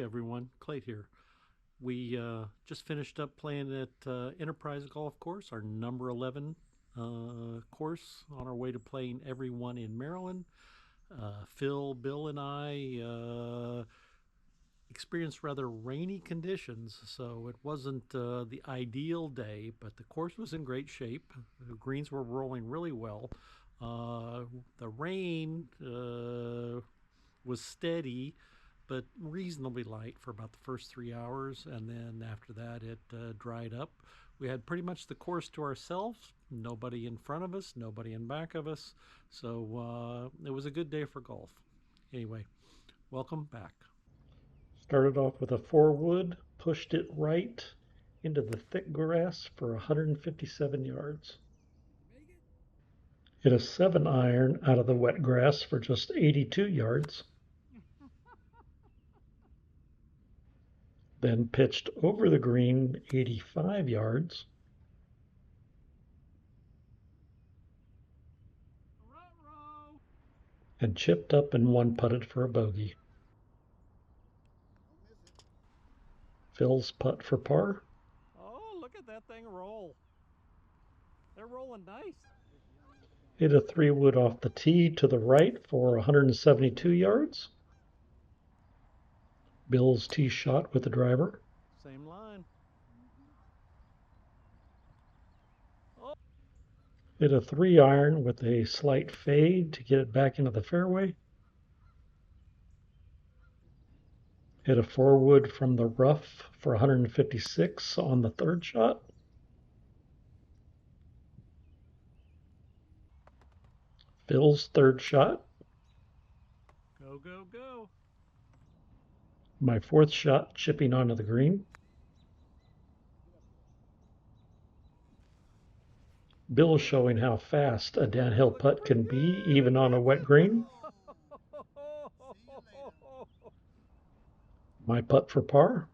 everyone, Clay here. We just finished up playing at Enterprise Golf Course, our number 11 course, on our way to playing everyone in Maryland. Phil, Bill, and I experienced rather rainy conditions, so it wasn't the ideal day, but the course was in great shape. The greens were rolling really well. The rain was steady, but reasonably light for about the first 3 hours, and then after that it dried up. We had pretty much the course to ourselves, nobody in front of us, nobody in back of us, so it was a good day for golf. Anyway, welcome back. Started off with a 4-wood, pushed it right into the thick grass for 157 yards. Hit a 7-iron out of the wet grass for just 82 yards. Then pitched over the green 85 yards. And chipped up and one putted for a bogey. Phil's putt for par. Oh, look at that thing roll. They're rolling nice. Hit a 3-wood off the tee to the right for 172 yards. Bill's tee shot with the driver. Same line. Oh. Hit a 3-iron with a slight fade to get it back into the fairway. Hit a 4-wood from the rough for 156 on the third shot. Phil's third shot. Go, go, go. My fourth shot chipping onto the green. Bill showing how fast a downhill putt can be, even on a wet green. My putt for par.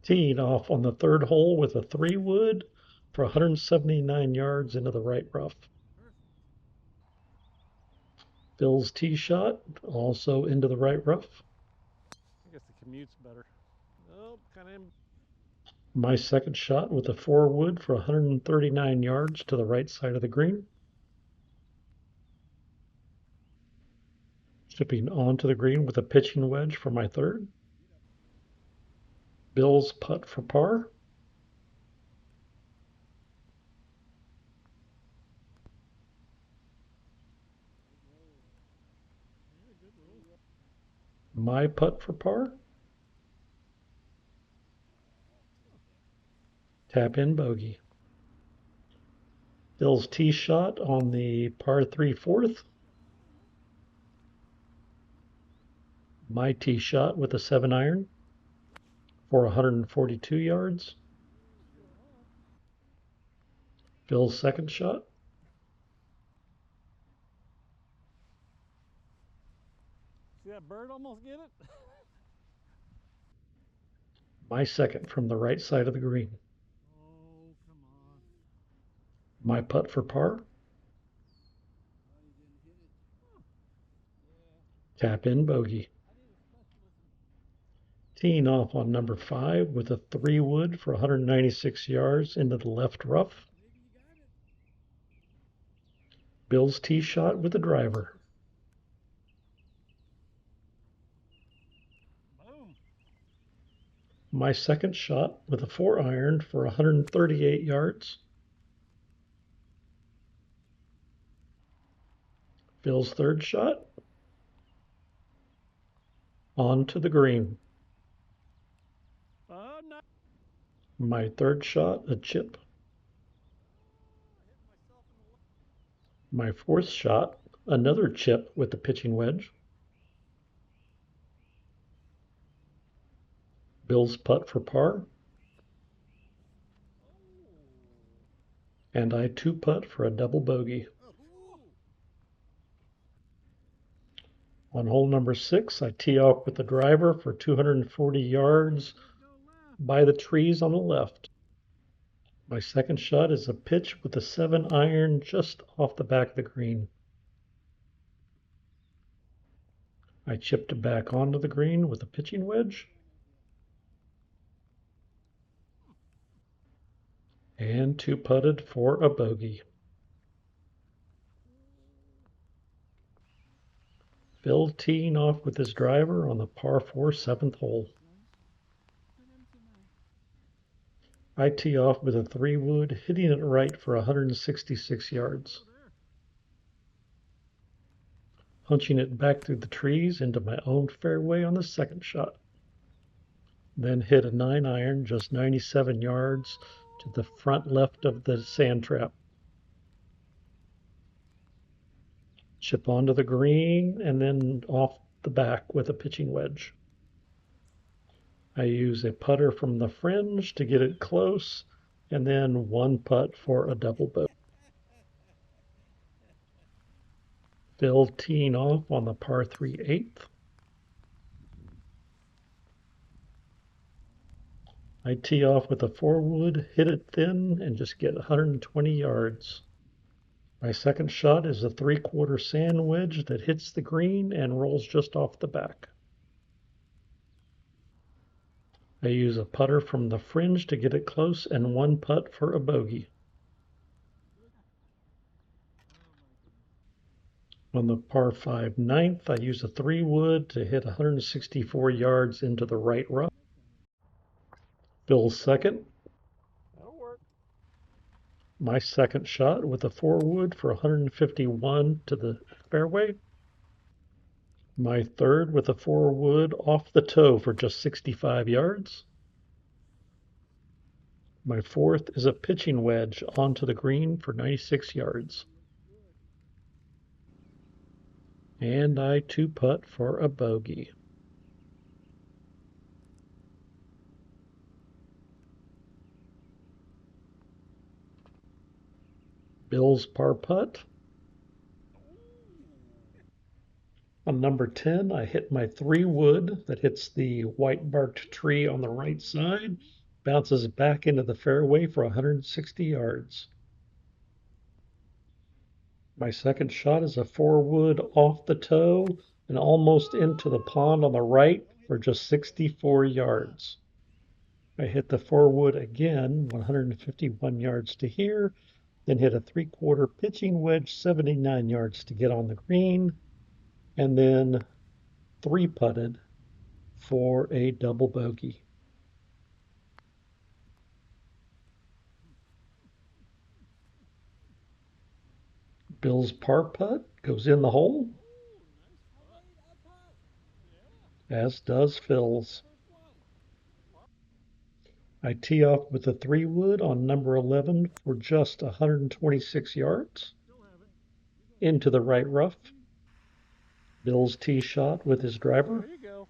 Teeing off on the third hole with a 3-wood for 179 yards into the right rough. Phil's tee shot, also into the right rough. I guess the commute's better. Oh, kind of. My second shot with a 4-wood for 139 yards to the right side of the green. Chipping onto the green with a pitching wedge for my third. Bill's putt for par. My putt for par. Tap in bogey. Bill's tee shot on the par 3 fourth. My tee shot with a 7-iron for 142 yards. Phil's second shot. See that bird almost get it? My second from the right side of the green. Oh, come on. My putt for par. Tap in bogey. Teeing off on number 5 with a 3-wood for 196 yards into the left rough. Bill's tee shot with the driver. Boom. My second shot with a 4-iron for 138 yards. Phil's third shot. On to the green. Oh, no. My third shot, a chip. My fourth shot, another chip with the pitching wedge. Bill's putt for par. And I 2-putt for a double bogey. On hole number 6, I tee off with the driver for 240 yards by the trees on the left. My second shot is a pitch with a 7-iron just off the back of the green. I chipped back onto the green with a pitching wedge. And two putted for a bogey. Phil teeing off with his driver on the par 4 7th hole. I tee off with a 3-wood, hitting it right for 166 yards. Punching it back through the trees into my own fairway on the second shot. Then hit a 9-iron just 97 yards to the front left of the sand trap. Chip onto the green and then off the back with a pitching wedge. I use a putter from the fringe to get it close, and then one putt for a double bogey. Phil teeing off on the par 3 8th. I tee off with a 4-wood, hit it thin, and just get 120 yards. My second shot is a 3/4 sand wedge that hits the green and rolls just off the back. I use a putter from the fringe to get it close and one putt for a bogey. On the par 5 9th, I use a 3-wood to hit 164 yards into the right rough. Phil's second. That'll work. My second shot with a 4-wood for 151 to the fairway. My third with a 4-wood off the toe for just 65 yards. My fourth is a pitching wedge onto the green for 96 yards. And I 2-putt for a bogey. Bill's par putt. On number 10, I hit my 3-wood that hits the white-barked tree on the right side, bounces back into the fairway for 160 yards. My second shot is a 4-wood off the toe and almost into the pond on the right for just 64 yards. I hit the 4-wood again, 151 yards to here, then hit a 3/4 pitching wedge, 79 yards to get on the green, and then 3-putted for a double bogey. Bill's par putt goes in the hole, as does Phil's. I tee off with a 3-wood on number 11 for just 126 yards into the right rough. Bill's tee shot with his driver. There you go.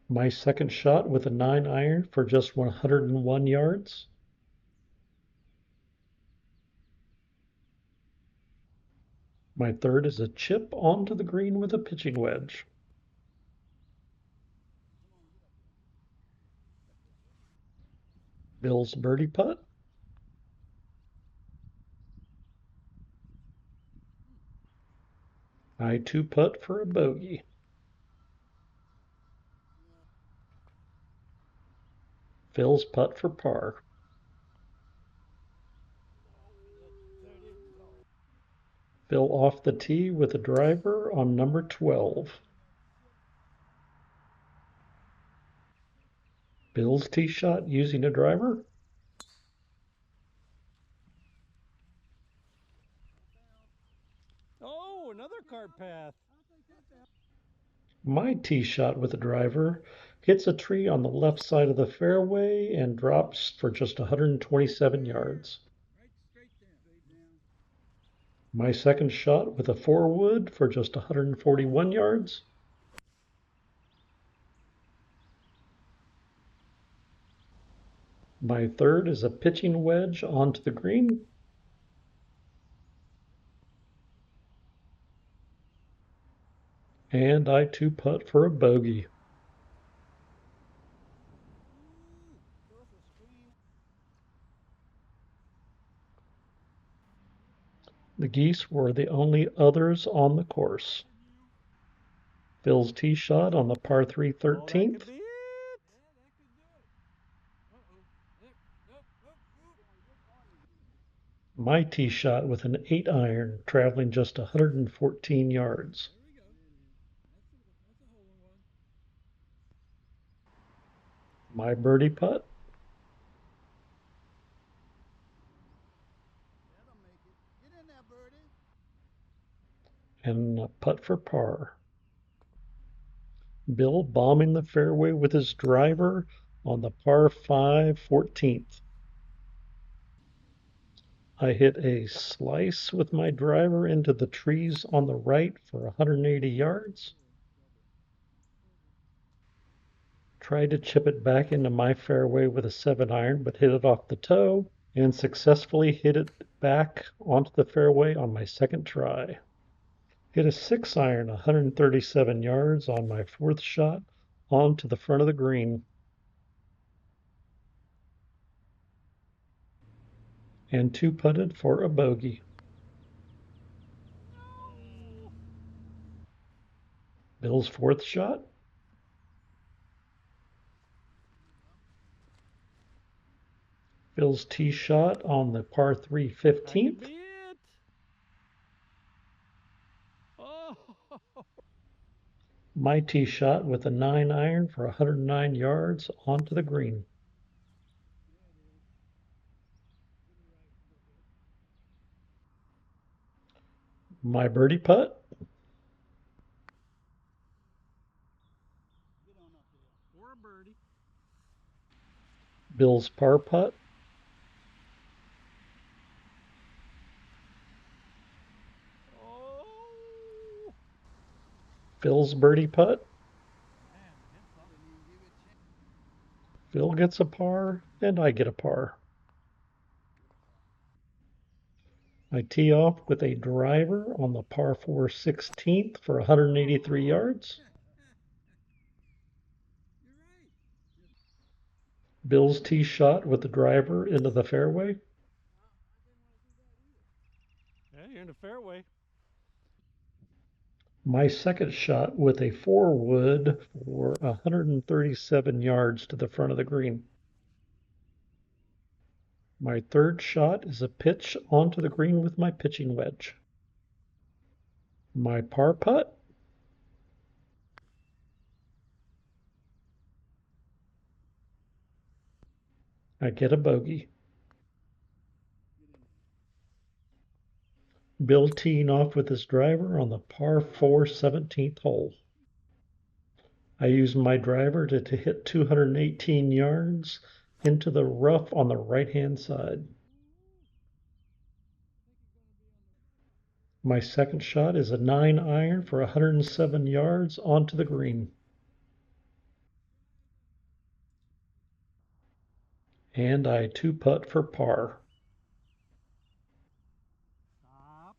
My second shot with a 9-iron for just 101 yards. My third is a chip onto the green with a pitching wedge. Bill's birdie putt. I 2-putt for a bogey. Phil's putt for par. Phil off the tee with a driver on number 12. Bill's tee shot using a driver. Oh, another cart path. My tee shot with a driver hits a tree on the left side of the fairway and drops for just 127 yards. My second shot with a 4-wood for just 141 yards. My third is a pitching wedge onto the green. And I 2-putt for a bogey. The The geese were the only others on the course. Phil's tee shot on the par 3 Oh, that could 13th. be it. My tee shot with an 8 iron, traveling just 114 yards. My birdie putt. And a putt for par. Bill bombing the fairway with his driver on the par 5 14th. I hit a slice with my driver into the trees on the right for 180 yards. Tried to chip it back into my fairway with a 7 iron, but hit it off the toe and successfully hit it back onto the fairway on my second try. Hit a 6 iron 137 yards on my fourth shot onto the front of the green. And 2 putted for a bogey. Bill's fourth shot. Bill's tee shot on the par 3 That could 15th. be it. Oh. My tee shot with a 9 iron for 109 yards onto the green. My birdie putt. For a birdie. Bill's par putt. Oh. Phil's birdie putt. Phil gets a par, and I get a par. I tee off with a driver on the par 4 16th for 183 yards. Bill's tee shot with the driver into the fairway. Yeah, you're in the fairway. My second shot with a 4 wood for 137 yards to the front of the green. My third shot is a pitch onto the green with my pitching wedge. My par putt. I get a bogey. Bill teeing off with his driver on the par 4 17th hole. I use my driver to hit 218 yards into the rough on the right-hand side. My second shot is a 9 iron for 107 yards onto the green. And I 2-putt for par. Stop.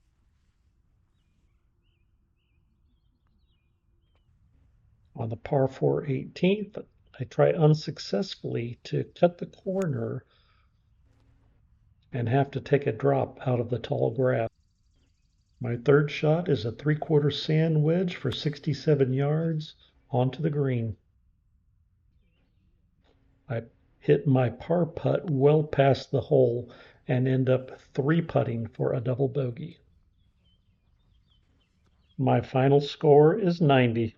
On the par 4 18th, I try unsuccessfully to cut the corner and have to take a drop out of the tall grass. My third shot is a 3/4 sand wedge for 67 yards onto the green. I hit my par putt well past the hole and end up 3-putting for a double bogey. My final score is 90.